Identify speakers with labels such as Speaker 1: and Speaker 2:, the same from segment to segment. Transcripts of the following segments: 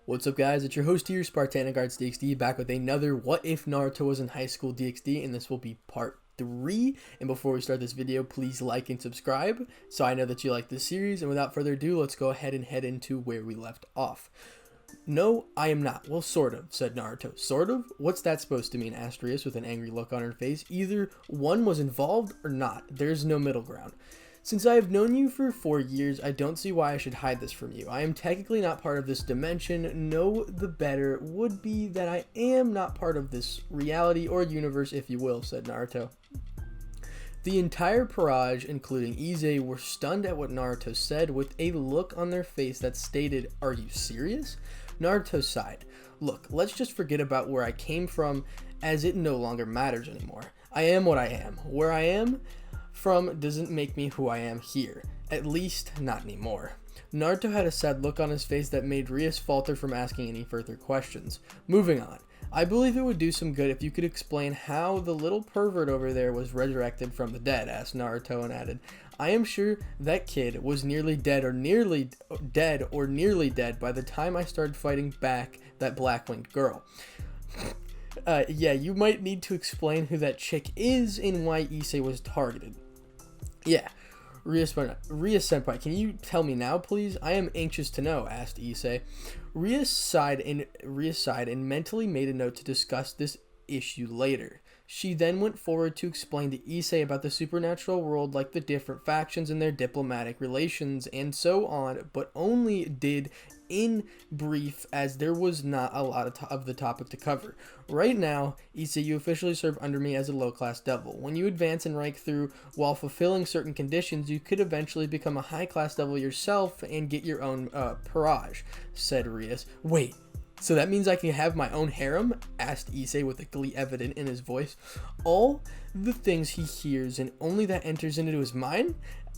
Speaker 1: What's up, guys? It's your host here, Naruto DxD, back with another What If Naruto Was in High School DxD, and this will be part 3. And before we start this video, please like and subscribe so I know that you like this series. And without further ado, let's go ahead and head into where we left off. No, I am not. Well, sort of, said Naruto. Sort of? What's that supposed to mean? Asked Rias with an angry look on her face. Either one was involved or not. There's no middle ground. Since I have known you for 4 years, I don't see why I should hide this from you. I am technically not part of this dimension. No, the better would be that I am not part of this reality or universe, if you will, said Naruto. The entire Parage, including Ize, were stunned at what Naruto said with a look on their face that stated, "Are you serious?" Naruto sighed. Look, let's just forget about where I came from, as it no longer matters anymore. I am what I am. Where I am from doesn't make me who I am here. At least, not anymore. Naruto had a sad look on his face that made Rias falter from asking any further questions. Moving on. I believe it would do some good if you could explain how the little pervert over there was resurrected from the dead, asked Naruto and added, I am sure that kid was nearly dead or nearly dead by the time I started fighting back that black-winged girl. Yeah, you might need to explain who that chick is and why Issei was targeted. Yeah, Rias-senpai, can you tell me now, please? I am anxious to know, asked Issei. Rias sighed and mentally made a note to discuss this issue later. She then went forward to explain to Issei about the supernatural world, like the different factions and their diplomatic relations and so on, but only did in brief as there was not a lot of the topic to cover. Right now, Issei, you officially serve under me as a low-class devil. When you advance in rank through while fulfilling certain conditions, you could eventually become a high-class devil yourself and get your own Parage, said Rias. Wait. So that means I can have my own harem? Asked Issei with a glee evident in his voice. All the things he hears and only that enters into his mind?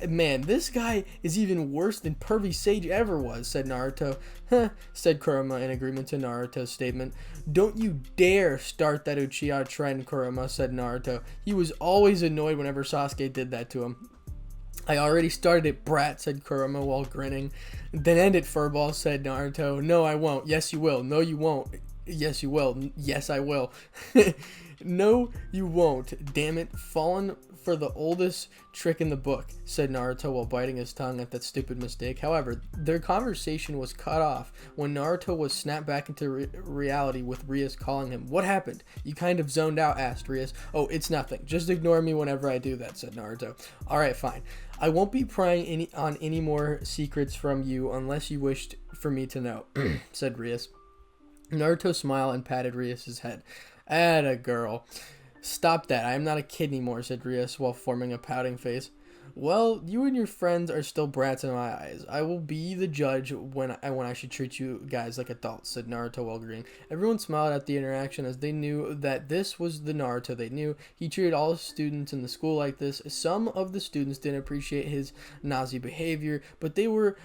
Speaker 1: Man, this guy is even worse than Pervious Sage ever was, said Naruto. Huh, said Kurama in agreement to Naruto's statement. Don't you dare start that Uchiha trend, Kurama, said Naruto. He was always annoyed whenever Sasuke did that to him. I already started it, brat, said Kurama while grinning. Then end it, furball, said Naruto. No, I won't. Yes, you will. No, you won't. Yes, you will. Yes, I will. No, you won't. Damn it. Fallen for the oldest trick in the book, said Naruto while biting his tongue at that stupid mistake. However, their conversation was cut off when Naruto was snapped back into reality with Rias calling him. What happened? You kind of zoned out, asked Rias. Oh, it's nothing. Just ignore me whenever I do that, said Naruto. Alright, fine. I won't be prying on any more secrets from you unless you wished for me to know, said Rias. Naruto smiled and patted Rias' head. Atta girl. Stop that. I am not a kid anymore, said Rias while forming a pouting face. Well, you and your friends are still brats in my eyes. I will be the judge when I should treat you guys like adults, said Naruto while agreeing. Everyone smiled at the interaction as they knew that this was the Naruto they knew. He treated all the students in the school like this. Some of the students didn't appreciate his Nazi behavior, but there were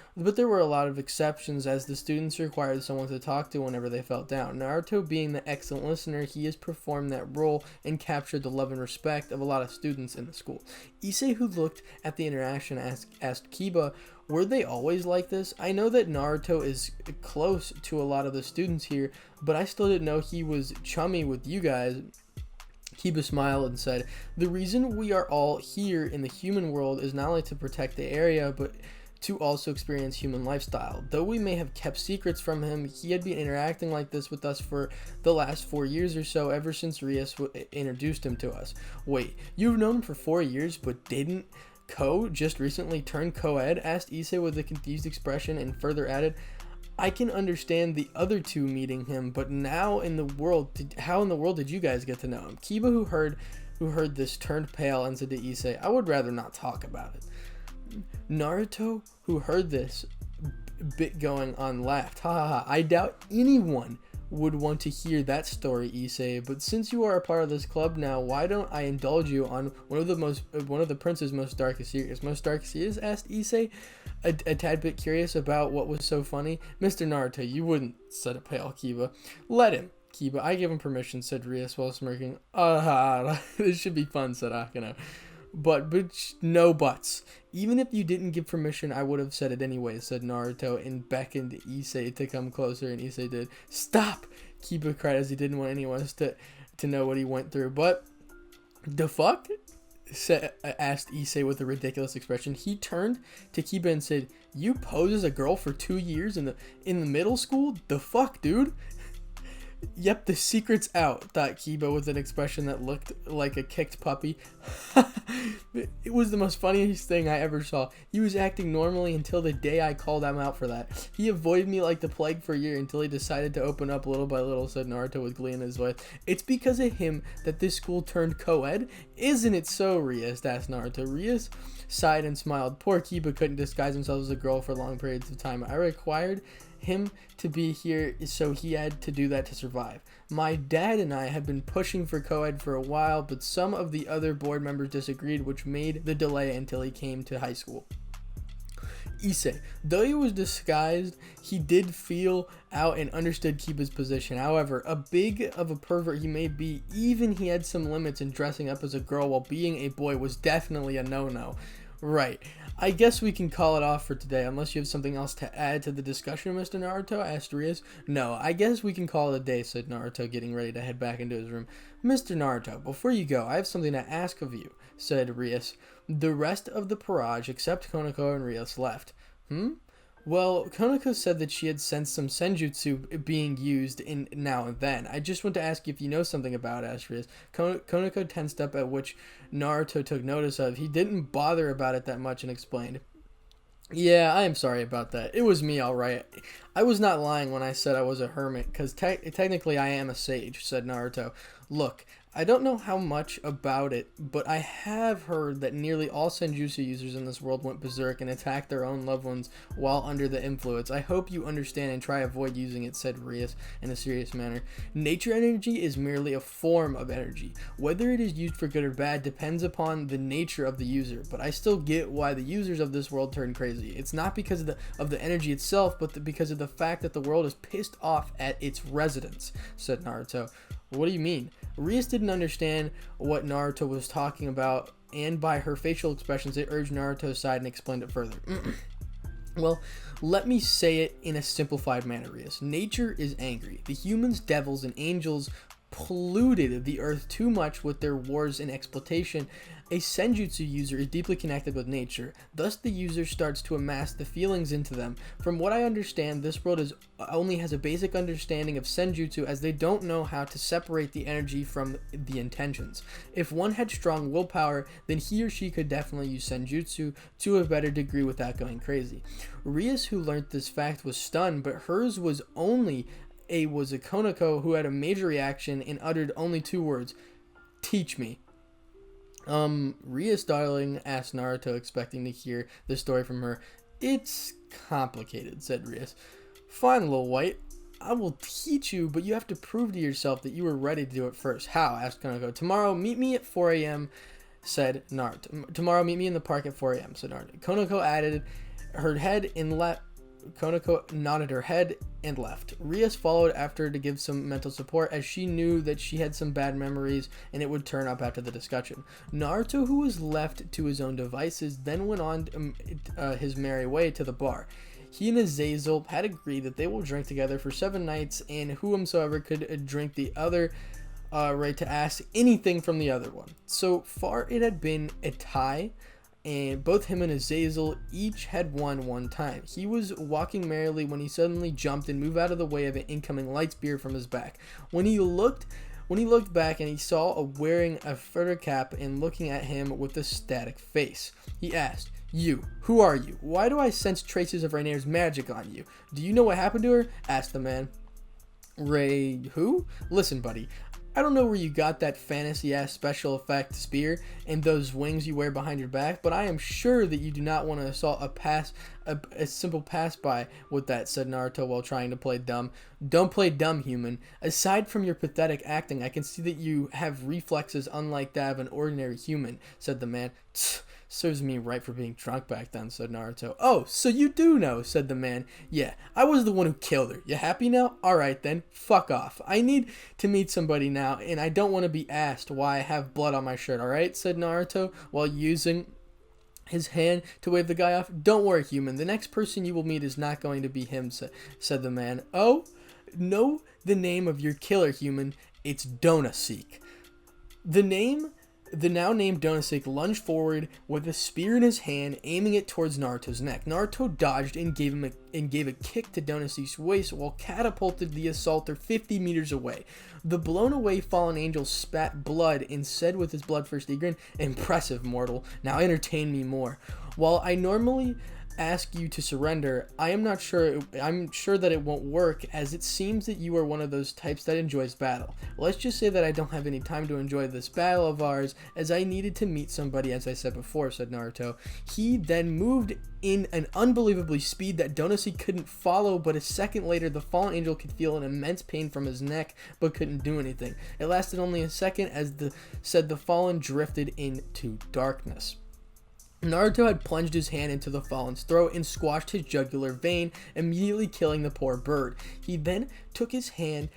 Speaker 1: a lot of exceptions as the students required someone to talk to whenever they felt down. Naruto, being the excellent listener he has performed that role and captured the love and respect of a lot of students in the school. Issei, who looked at the interaction, asked Kiba, were they always like this? I know that Naruto is close to a lot of the students here, but I still didn't know he was chummy with you guys. Kiba smiled and said, the reason we are all here in the human world is not only to protect the area, but to also experience human lifestyle. Though we may have kept secrets from him, he had been interacting like this with us for the last 4 years or so, ever since Rias introduced him to us. Wait, you've known him for 4 years, but didn't Ko just recently turn co-ed? Asked Issei with a confused expression and further added, I can understand the other two meeting him, but now in the world, how in the world did you guys get to know him? Kiba, who heard this, turned pale and said to Issei, I would rather not talk about it. Naruto, who heard this bit going on, laughed. Ha ha ha. I doubt anyone would want to hear that story, Issei, but since you are a part of this club now, why don't I indulge you on one of the prince's most darkest years? Most darkest years? Asked Issei, a tad bit curious about what was so funny. Mr. Naruto, you wouldn't, said a pale Kiba. Let him. Kiba, I give him permission, said Rias while smirking. This should be fun, said Akano. But no buts. Even if you didn't give permission, I would have said it anyway, said Naruto and beckoned Issei to come closer, and Issei did. Stop! Kiba cried as he didn't want anyone else to know what he went through. But the fuck? Asked Issei with a ridiculous expression. He turned to Kiba and said, "You posed as a girl for 2 years in the middle school? The fuck, dude?" Yep, the secret's out, thought Kiba with an expression that looked like a kicked puppy. It was the most funniest thing I ever saw. He was acting normally until the day I called him out for that. He avoided me like the plague for a year until he decided to open up little by little, said Naruto with glee in his voice. It's because of him that this school turned co-ed? Isn't it so, Rias? Asked Naruto. Rias sighed and smiled. Poor Kiba couldn't disguise himself as a girl for long periods of time. I required him to be here, so he had to do that to survive. My dad and I had been pushing for co-ed for a while, but some of the other board members disagreed, which made the delay until he came to high school. Issei, though he was disguised, he did feel out and understood Kiba's position. However, a big of a pervert he may be, even he had some limits, in dressing up as a girl while being a boy was definitely a no-no. Right. I guess we can call it off for today, unless you have something else to add to the discussion, Mr. Naruto, asked Rias. No, I guess we can call it a day, said Naruto, getting ready to head back into his room. Mr. Naruto, before you go, I have something to ask of you, said Rias. The rest of the Parage, except Konoko and Rias, left. Well, Konoko said that she had sensed some Senjutsu being used in now and then. I just want to ask you if you know something about Asrias. Konoko tensed up, at which Naruto took notice of. He didn't bother about it that much and explained. Yeah, I am sorry about that. It was me, alright. I was not lying when I said I was a hermit, because technically I am a sage, said Naruto. Look, I don't know how much about it, but I have heard that nearly all Senjutsu users in this world went berserk and attacked their own loved ones while under the influence. I hope you understand and try avoid using it, said Rias in a serious manner. Nature energy is merely a form of energy. Whether it is used for good or bad depends upon the nature of the user, but I still get why the users of this world turn crazy. It's not because of the energy itself, but because of the fact that the world is pissed off at its residents, said Naruto. What do you mean? Rias didn't understand what Naruto was talking about, and by her facial expressions, it urged Naruto aside and explained it further. Well, let me say it in a simplified manner, Rias. Nature is angry. The humans, devils, and angels polluted the earth too much with their wars and exploitation. A Senjutsu user is deeply connected with nature. Thus, the user starts to amass the feelings into them. From what I understand, this world only has a basic understanding of Senjutsu, as they don't know how to separate the energy from the intentions. If one had strong willpower, then he or she could definitely use Senjutsu to a better degree without going crazy. Rias, who learned this fact, was stunned, but hers was a Konoko who had a major reaction and uttered only 2 words: "Teach me." Rias, darling, asked Naruto, expecting to hear the story from her. It's complicated, said Rias. Fine, little white. I will teach you, but you have to prove to yourself that you were ready to do it first. How? Asked Konoko. Tomorrow, meet me at 4 a.m., said Naruto. Tomorrow, meet me in the park at 4 a.m., said Naruto. Konoko nodded her head and left. Rias followed after to give some mental support, as she knew that she had some bad memories and it would turn up after the discussion. Naruto, who was left to his own devices, then went on his merry way to the bar. He and Azazel had agreed that they will drink together for 7 nights, and whomsoever could drink the other right to ask anything from the other one. So far it had been a tie, and both him and Azazel each had won 1 time. He was walking merrily when he suddenly jumped and moved out of the way of an incoming light spear from his back. When he looked back and he saw wearing a fur cap and looking at him with a static face, he asked, "You, who are you? Why do I sense traces of Rainier's magic on you? Do you know what happened to her?" asked the man. Ray, who? Listen, buddy. I don't know where you got that fantasy-ass special effect spear and those wings you wear behind your back, but I am sure that you do not want to assault a simple pass-by with that, said Naruto while trying to play dumb. Don't play dumb, human. Aside from your pathetic acting, I can see that you have reflexes unlike that of an ordinary human, said the man. Serves me right for being drunk back then, said Naruto. Oh, so you do know, said the man. Yeah, I was the one who killed her. You happy now? Alright then, fuck off. I need to meet somebody now, and I don't want to be asked why I have blood on my shirt, alright? Said Naruto, while using his hand to wave the guy off. Don't worry, human. The next person you will meet is not going to be him, said the man. Oh, know the name of your killer, human. It's Donaseek. The now named Donaseek lunged forward with a spear in his hand, aiming it towards Naruto's neck. Naruto dodged and gave a kick to Donaseek's waist while catapulted the assaulter 50 meters away. The blown away fallen angel spat blood and said with his bloodthirsty grin, "Impressive, mortal. Now entertain me more. While I normally ask you to surrender, I'm sure that it won't work, as it seems that you are one of those types that enjoys battle. Let's just say that I don't have any time to enjoy this battle of ours, as I needed to meet somebody, as I said before," said Naruto. He then moved in an unbelievably speed that Donaseek couldn't follow, but a second later the fallen angel could feel an immense pain from his neck but couldn't do anything. It lasted only a second, as the fallen drifted into darkness. Naruto had plunged his hand into the fallen's throat and squashed his jugular vein, immediately killing the poor bird. He then took his hand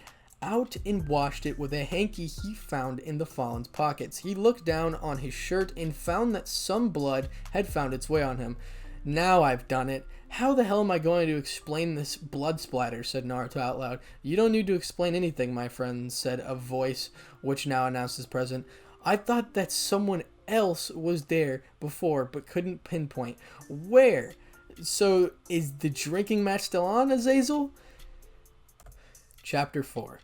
Speaker 1: out and washed it with a hanky he found in the fallen's pockets. He looked down on his shirt and found that some blood had found its way on him. "Now I've done it. How the hell am I going to explain this blood splatter?" said Naruto out loud. "You don't need to explain anything, my friend," said a voice which now announced his presence. "I thought that someone else was there before but couldn't pinpoint where. So is the drinking match still on, Azazel?" Chapter 4.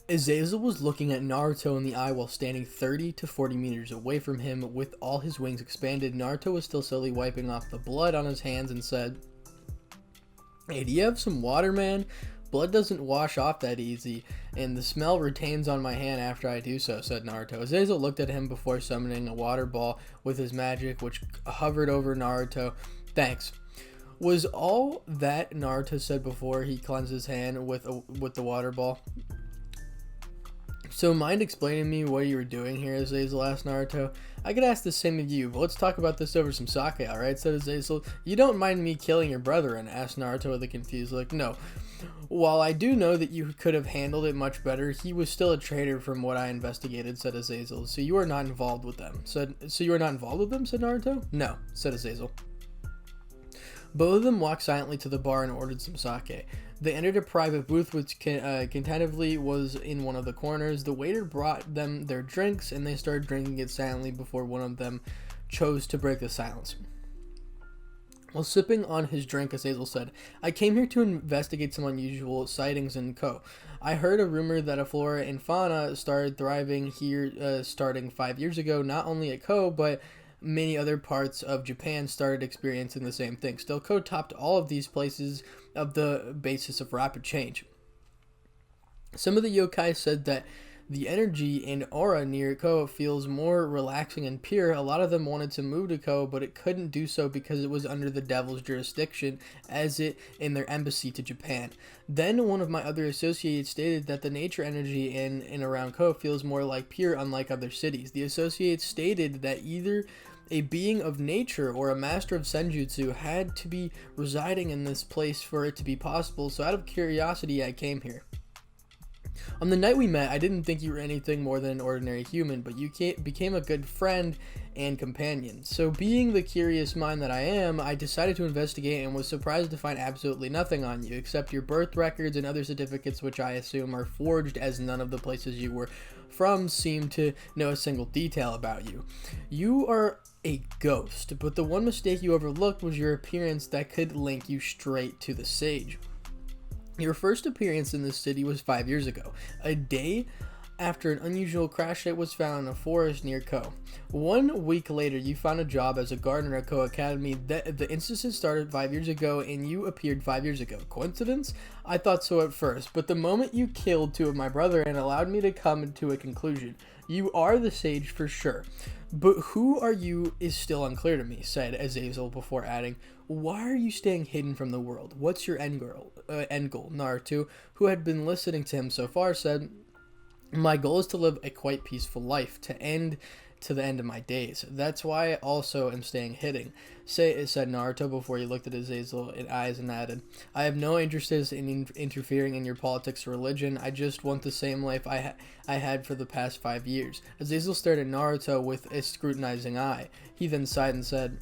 Speaker 1: Azazel was looking at Naruto in the eye while standing 30 to 40 meters away from him with all his wings expanded. Naruto was still slowly wiping off the blood on his hands and said, "Hey, do you have some water, man? Blood doesn't wash off that easy, and the smell retains on my hand after I do so," said Naruto. Azazel looked at him before summoning a water ball with his magic, which hovered over Naruto. "Thanks," was all that Naruto said before he cleansed his hand with the water ball. "So mind explaining to me what you were doing here?" Azazel asked Naruto. "I could ask the same of you, but let's talk about this over some sake, alright?" said Azazel. "You don't mind me killing your brother?" and asked Naruto with a confused look. "No. While I do know that you could have handled it much better, he was still a traitor from what I investigated," said Azazel. So you are not involved with them?" said Naruto. "No," said Azazel. Both of them walked silently to the bar and ordered some sake. They entered a private booth which tentatively was in one of the corners. The waiter brought them their drinks and they started drinking it silently before one of them chose to break the silence. While sipping on his drink, Azazel said, "I came here to investigate some unusual sightings in Ko. I heard a rumor that a flora and fauna started thriving here starting 5 years ago. Not only at Ko, but many other parts of Japan started experiencing the same thing. Still, Ko topped all of these places of the basis of rapid change. Some of the yokai said that the energy and aura near Ko feels more relaxing and pure. A lot of them wanted to move to Ko, but it couldn't do so because it was under the devil's jurisdiction as it in their embassy to Japan. Then one of my other associates stated that the nature energy in and around Ko feels more like pure, unlike other cities. The associate stated that either a being of nature or a master of Senjutsu had to be residing in this place for it to be possible, so out of curiosity I came here. On the night we met, I didn't think you were anything more than an ordinary human, but you became a good friend and companion. So being the curious mind that I am, I decided to investigate and was surprised to find absolutely nothing on you, except your birth records and other certificates which I assume are forged, as none of the places you were from seem to know a single detail about you. You are a ghost, but the one mistake you overlooked was your appearance that could link you straight to the sage. Your first appearance in this city was 5 years ago, a day after an unusual crash site was found in a forest near Ko. 1 week later, you found a job as a gardener at Ko Academy. The instances started 5 years ago, and you appeared 5 years ago. Coincidence? I thought so at first, but the moment you killed 2 of my brother and allowed me to come to a conclusion. You are the sage for sure. But who are you is still unclear to me, said Azazel before adding, "Why are you staying hidden from the world? What's your end goal? Naruto, who had been listening to him so far, said, "My goal is to live a quite peaceful life, to end to the end of my days. That's why I also am staying hidden, said Naruto before he looked at Azazel in eyes and added, I have no interest in interfering in your politics or religion. I just want the same life I had for the past 5 years. Azazel stared at Naruto with a scrutinizing eye. He then sighed and said,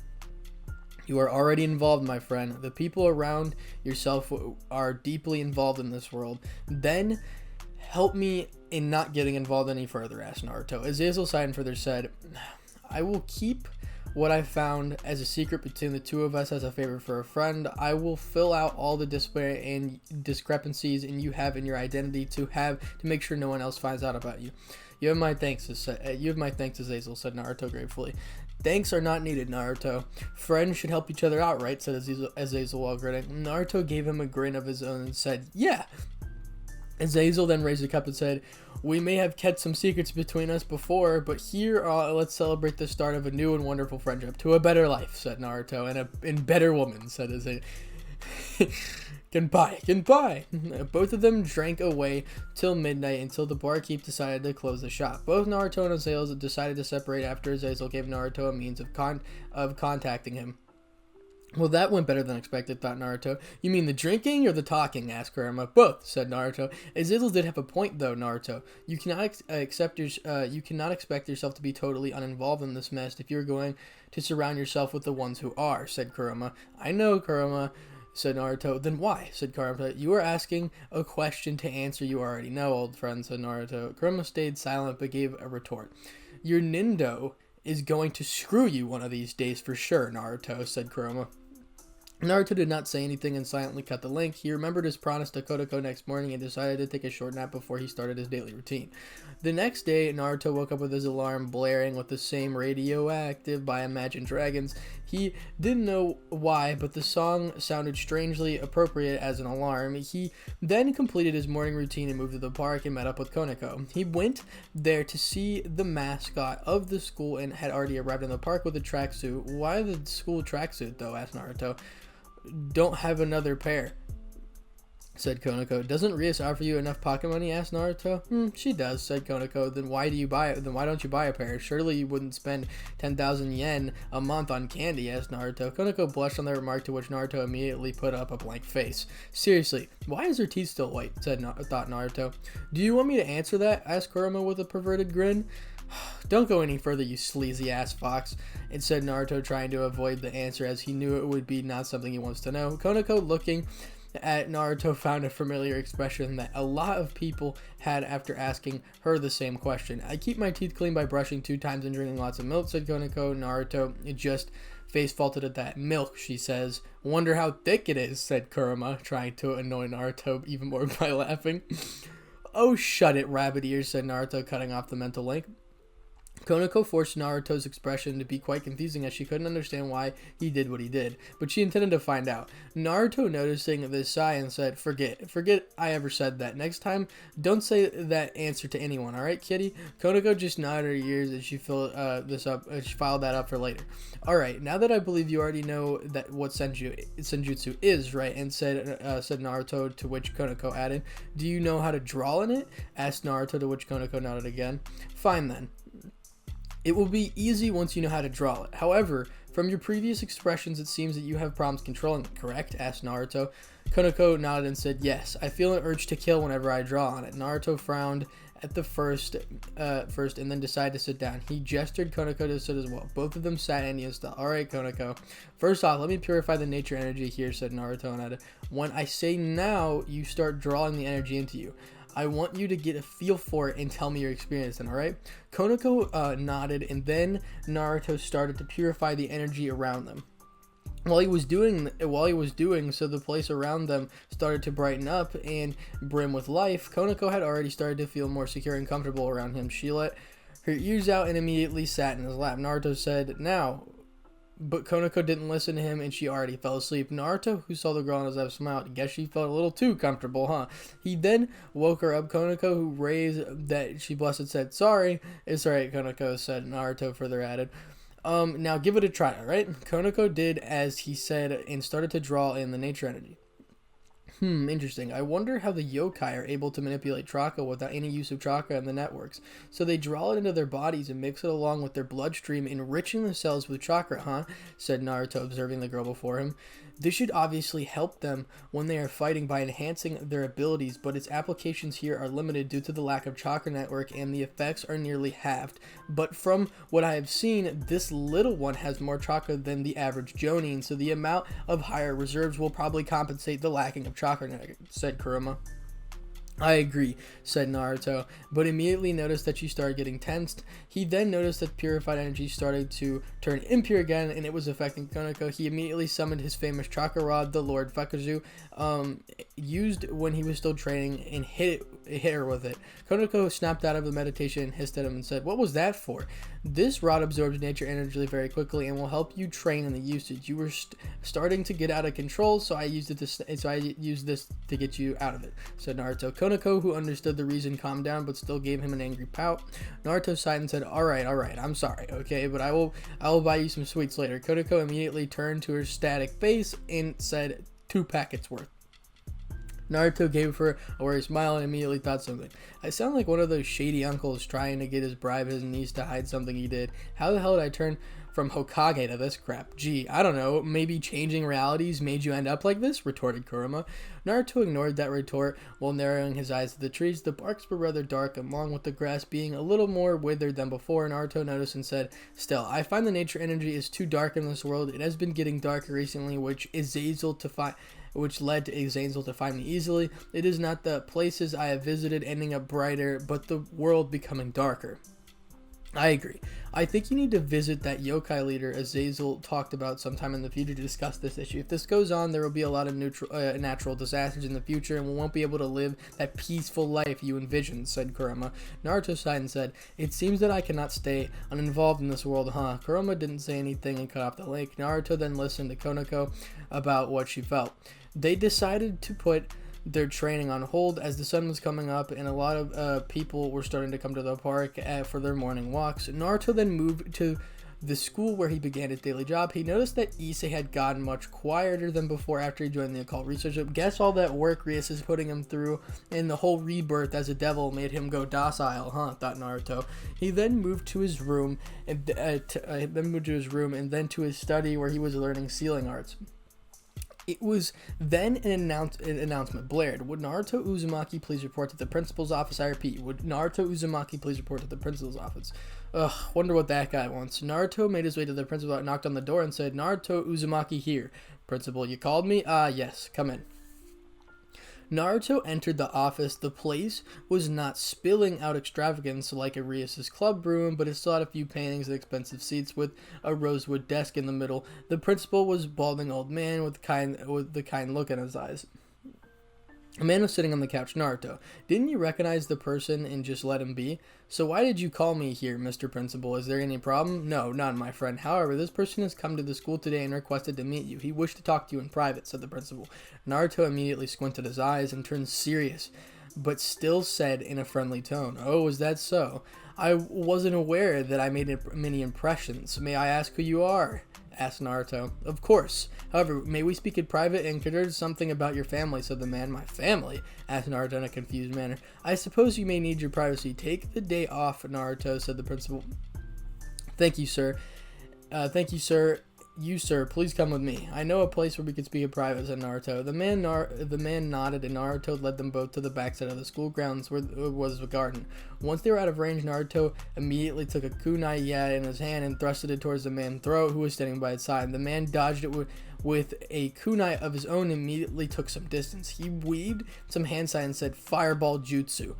Speaker 1: you are already involved, my friend. The people around yourself are deeply involved in this world. Then help me in not getting involved any further, asked Naruto. Azazel sighed and further said, I will keep what I found as a secret between the two of us as a favor for a friend. I will fill out all the display and discrepancies you have in your identity to make sure no one else finds out about you. You have my thanks, Azazel, said Naruto gratefully. Thanks are not needed, Naruto. Friends should help each other out, right? Said Azazel while grinning. Naruto gave him a grin of his own and said, yeah. Azazel then raised a cup and said, we may have kept some secrets between us before, but here, let's celebrate the start of a new and wonderful friendship. To a better life, said Naruto, and better woman, said Azazel. Goodbye. Both of them drank away till midnight until the barkeep decided to close the shop. Both Naruto and Azazel decided to separate after Azazel gave Naruto a means of contacting him. Well, that went better than expected, thought Naruto. You mean the drinking or the talking? Asked Kurama. Both, said Naruto. Azazel did have a point, though, Naruto. You cannot expect yourself to be totally uninvolved in this mess if you're going to surround yourself with the ones who are, said Kurama. I know, Kurama, said Naruto. Then why? Said Kurama. You are asking a question to answer you already know, old friend, said Naruto. Kurama stayed silent but gave a retort. Your Nindo is going to screw you one of these days for sure, Naruto, said Kurama. Naruto did not say anything and silently cut the link. He remembered his promise to Konoko next morning and decided to take a short nap before he started his daily routine. The next day, Naruto woke up with his alarm blaring with the same radioactive by Imagine Dragons. He didn't know why, but the song sounded strangely appropriate as an alarm. He then completed his morning routine and moved to the park and met up with Konoko. He went there to see the mascot of the school and had already arrived in the park with a tracksuit. Why the school tracksuit, though? Asked Naruto. Don't have another pair, said Konoko. Doesn't Rias offer you enough pocket money? Asked Naruto. She does, said Konoko. Then why don't you buy a pair? Surely you wouldn't spend 10,000 yen a month on candy, asked Naruto. Konoko blushed on the remark, to which Naruto immediately put up a blank face. Seriously, why is her teeth still white? Thought Naruto. Do you want me to answer that? Asked Kurama with a perverted grin. Don't go any further, you sleazy ass fox, and said Naruto, trying to avoid the answer as he knew it would be not something he wants to know. Konoko, looking at Naruto, found a familiar expression that a lot of people had after asking her the same question. I keep my teeth clean by brushing 2 times and drinking lots of milk, said Konoko. Naruto just face faulted at that. Milk, she says. Wonder how thick it is, said Kurama, trying to annoy Naruto even more by laughing. Oh, shut it, rabbit ears, said Naruto, cutting off the mental link. Konoko forced Naruto's expression to be quite confusing as she couldn't understand why he did what he did, but she intended to find out. Naruto, noticing this, sighed and said, Forget I ever said that. Next time, don't say that answer to anyone, alright, kitty? Konoko just nodded her ears as she filled she filed that up for later. Alright, now that I believe you already know that what Senjutsu is, right? And said Naruto, to which Konoko added, do you know how to draw in it? Asked Naruto, to which Konoko nodded again. Fine then. It will be easy once you know how to draw it. However, from your previous expressions, it seems that you have problems controlling it, correct? Asked Naruto. Konoko nodded and said, yes, I feel an urge to kill whenever I draw on it. Naruto frowned at the first and then decided to sit down. He gestured Konoko to sit as well. Both of them sat and he said, alright, Konoko. First off, let me purify the nature energy here, said Naruto and added, when I say now, you start drawing the energy into you. I want you to get a feel for it and tell me your experience then, alright? Konoko nodded, and then Naruto started to purify the energy around them. While he was doing so, the place around them started to brighten up and brim with life. Konoko had already started to feel more secure and comfortable around him. She let her ears out and immediately sat in his lap. Naruto said, now. But Konoko didn't listen to him and she already fell asleep. Naruto, who saw the girl on his lap, smiled. Guess she felt a little too comfortable, huh? He then woke her up. Konoko, who raised that she blushed, said, sorry. It's alright, Konoko, said. Naruto further added, now give it a try, alright? Konoko did as he said and started to draw in the nature energy. Interesting. I wonder how the yokai are able to manipulate chakra without any use of chakra in the networks. So they draw it into their bodies and mix it along with their bloodstream, enriching the cells with chakra, huh? Said Naruto, observing the girl before him. This should obviously help them when they are fighting by enhancing their abilities, but its applications here are limited due to the lack of chakra network, and the effects are nearly halved. But from what I have seen, this little one has more chakra than the average Jonin, so the amount of higher reserves will probably compensate the lacking of chakra network, said Kurama. I agree, said Naruto, but immediately noticed that she started getting tensed. He then noticed that purified energy started to turn impure again, and it was affecting Konoko. He immediately summoned his famous chakra rod, the Lord Fakazu, used when he was still training, and hit her with it. Konoko snapped out of the meditation and hissed at him and said, "What was that for?" This rod absorbs nature energy very quickly and will help you train in the usage. You were starting to get out of control, so I used this to get you out of it, said Naruto. Konoko, who understood the reason, calmed down but still gave him an angry pout. Naruto sighed and said, all right, I'm sorry, okay, but I will buy you some sweets later." Konoko immediately turned to her static face and said, 2 packets worth. Naruto gave her a worried smile and immediately thought something. I sound like one of those shady uncles trying to get his niece to hide something he did. How the hell did I turn from Hokage to this crap? Gee, I don't know, maybe changing realities made you end up like this? Retorted Kurama. Naruto ignored that retort while narrowing his eyes to the trees. The barks were rather dark, along with the grass being a little more withered than before. Naruto noticed and said, "Still, I find the nature energy is too dark in this world. It has been getting darker recently, which led to Azazel to find me easily. It is not the places I have visited ending up brighter, but the world becoming darker." I agree. I think you need to visit that yokai leader Azazel talked about sometime in the future to discuss this issue. If this goes on, there will be a lot of natural disasters in the future, and we won't be able to live that peaceful life you envisioned, said Kurama. Naruto sighed and said, "It seems that I cannot stay uninvolved in this world, huh?" Kurama didn't say anything and cut off the link. Naruto then listened to Konoko about what she felt. They decided to put their training on hold as the sun was coming up and a lot of people were starting to come to the park for their morning walks. Naruto then moved to the school where he began his daily job. He noticed that Issei had gotten much quieter than before after he joined the occult research. Guess all that work Rias is putting him through and the whole rebirth as a devil made him go docile, huh? Thought Naruto. He then moved to his room and then to his study where he was learning sealing arts. It was then an announcement blared. Would Naruto Uzumaki please report to the principal's office? I repeat, would Naruto Uzumaki please report to the principal's office? Ugh, wonder what that guy wants. Naruto made his way to the principal, knocked on the door, and said, "Naruto Uzumaki here." "Principal, you called me?" Yes, come in." Naruto entered the office. The place was not spilling out extravagance like Arias' club room, but it still had a few paintings and expensive seats with a rosewood desk in the middle. The principal was a balding old man with the kind look in his eyes. A man was sitting on the couch. "Naruto, didn't you recognize the person and just let him be? So why did you call me here, Mr. Principal? Is there any problem?" "No, none, my friend. However, this person has come to the school today and requested to meet you. He wished to talk to you in private," said the principal. Naruto immediately squinted his eyes and turned serious, but still said in a friendly tone, "Oh, is that so? I wasn't aware that I made many impressions. May I ask who you are?" asked Naruto. "Of course. However, may we speak in private and consider something about your family," said the man. "My family?" asked Naruto in a confused manner. "I suppose you may need your privacy. Take the day off, Naruto," said the principal. Thank you, sir. You, sir, please come with me. I know a place where we can speak in private," said Naruto. The man nodded, and Naruto led them both to the backside of the school grounds where was a garden. Once they were out of range, Naruto immediately took a kunai in his hand and thrusted it towards the man's throat, who was standing by his side. The man dodged it with a kunai of his own and immediately took some distance. He weaved some hand signs and said, "Fireball Jutsu."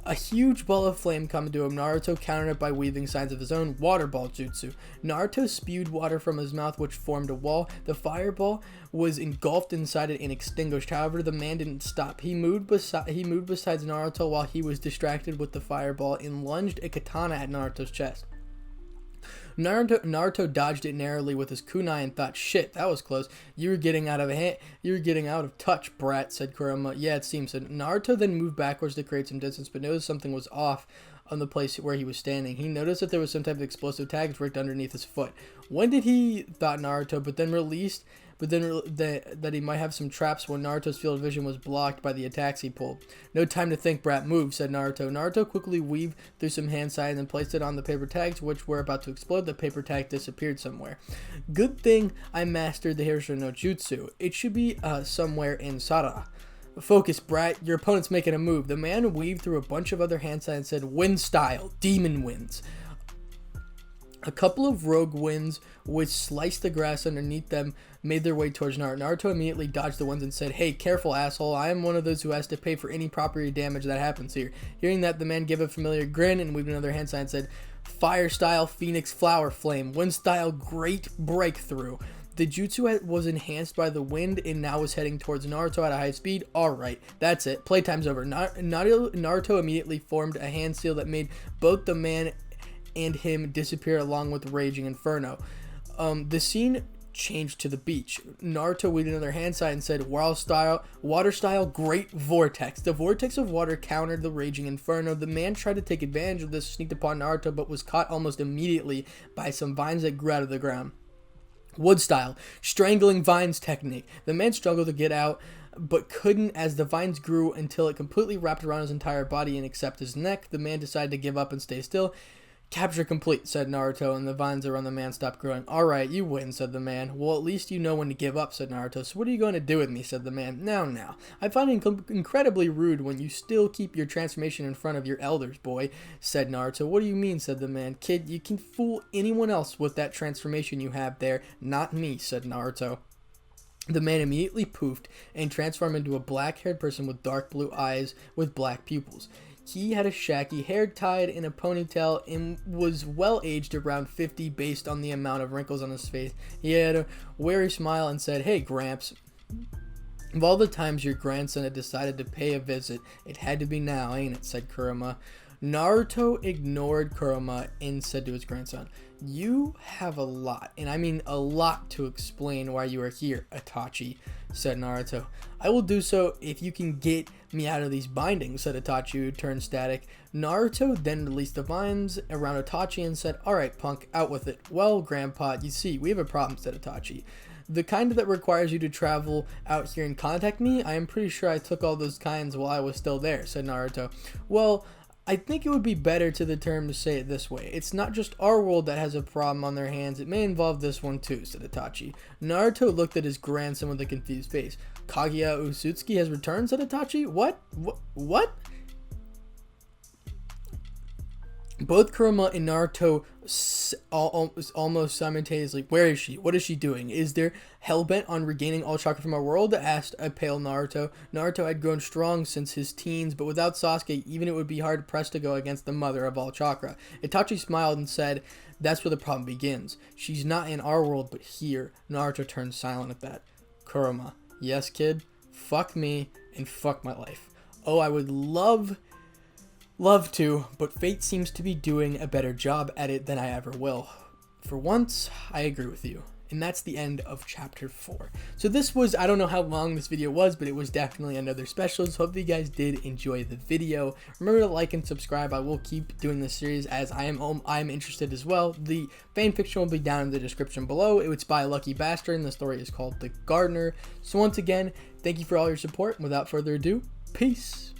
Speaker 1: A huge ball of flame came to him. Naruto countered it by weaving signs of his own. "Water ball jutsu." Naruto spewed water from his mouth, which formed a wall. The fireball was engulfed inside it and extinguished. However, the man didn't stop. He moved besides Naruto while he was distracted with the fireball and lunged a katana at Naruto's chest. Naruto dodged it narrowly with his kunai and thought, "Shit, that was close. You were getting out of touch, brat," said Kurama. "Yeah, it seems so." Naruto then moved backwards to create some distance, but noticed something was off on the place where he was standing. He noticed that there was some type of explosive tags rigged underneath his foot. When did he, thought Naruto, that he might have some traps when Naruto's field of vision was blocked by the attacks he pulled. No time to think, brat, move, said Naruto. Naruto quickly weaved through some hand signs and placed it on the paper tags, which were about to explode. The paper tag disappeared somewhere. Good thing I mastered the Hirosho no Jutsu. It should be somewhere in Sara. Focus, brat. Your opponent's making a move. The man weaved through a bunch of other hand signs and said, wind style, demon winds. A couple of rogue winds, which sliced the grass underneath them, made their way towards Naruto. Naruto immediately dodged the winds and said, hey, careful, asshole. I am one of those who has to pay for any property damage that happens here. Hearing that, the man gave a familiar grin and weaved another hand sign and said, fire style, phoenix flower flame. Wind style, great breakthrough. The jutsu was enhanced by the wind and now was heading towards Naruto at a high speed. Alright, that's it. Playtime's over. Naruto immediately formed a hand seal that made both the man and him disappear along with Raging Inferno. The scene changed to the beach. Naruto weaved another hand sign and said, water style, great vortex. The vortex of water countered the Raging Inferno. The man tried to take advantage of this, sneaked upon Naruto, but was caught almost immediately by some vines that grew out of the ground. Wood style, strangling vines technique. The man struggled to get out, but couldn't as the vines grew until it completely wrapped around his entire body and except his neck. The man decided to give up and stay still. Capture complete, said Naruto, and the vines around the man stopped growing. Alright, you win, said the man. Well, at least you know when to give up, said Naruto. So what are you going to do with me, said the man. Now. I find it incredibly rude when you still keep your transformation in front of your elders, boy, said Naruto. What do you mean, said the man. Kid, you can fool anyone else with that transformation you have there, not me, said Naruto. The man immediately poofed and transformed into a black-haired person with dark blue eyes with black pupils. He had a shaggy hair tied in a ponytail and was well aged, around 50 based on the amount of wrinkles on his face. He had a wary smile and said, hey, Gramps. Of all the times your grandson had decided to pay a visit, it had to be now, ain't it, said Kurama. Naruto ignored Kurama and said to his grandson, you have a lot, and I mean a lot, to explain why you are here, Itachi, said Naruto. I will do so if you can get me out of these bindings, said Itachi, who turned static. Naruto then released the vines around Itachi and said, alright, punk, out with it. Well, Grandpa, you see, we have a problem, said Itachi. The kind that requires you to travel out here and contact me? I am pretty sure I took all those kinds while I was still there, said Naruto. Well, I think it would be better to the term to say it this way. It's not just our world that has a problem on their hands. It may involve this one too, said Itachi. Naruto looked at his grandson with a confused face. Kaguya Usutsuki has returned, said Itachi. What? Both Kurama and Naruto almost simultaneously. Where is she? What is she doing? Is there hellbent on regaining all chakra from our world? Asked a pale Naruto. Naruto had grown strong since his teens, but without Sasuke, even it would be hard pressed to go against the mother of all chakra. Itachi smiled and said, that's where the problem begins. She's not in our world, but here. Naruto turned silent at that. Kurama. Yes, kid? Fuck me and fuck my life. Oh, I would love to, but fate seems to be doing a better job at it than I ever will. For once, I agree with you. And that's the end of chapter 4. So this was, I don't know how long this video was, but it was definitely another special. So hope you guys did enjoy the video. Remember to like and subscribe. I will keep doing this series as I'm interested as well. The fanfiction will be down in the description below. It's by Lucky Bastard and the story is called The Gardener. So once again, thank you for all your support. And without further ado, peace.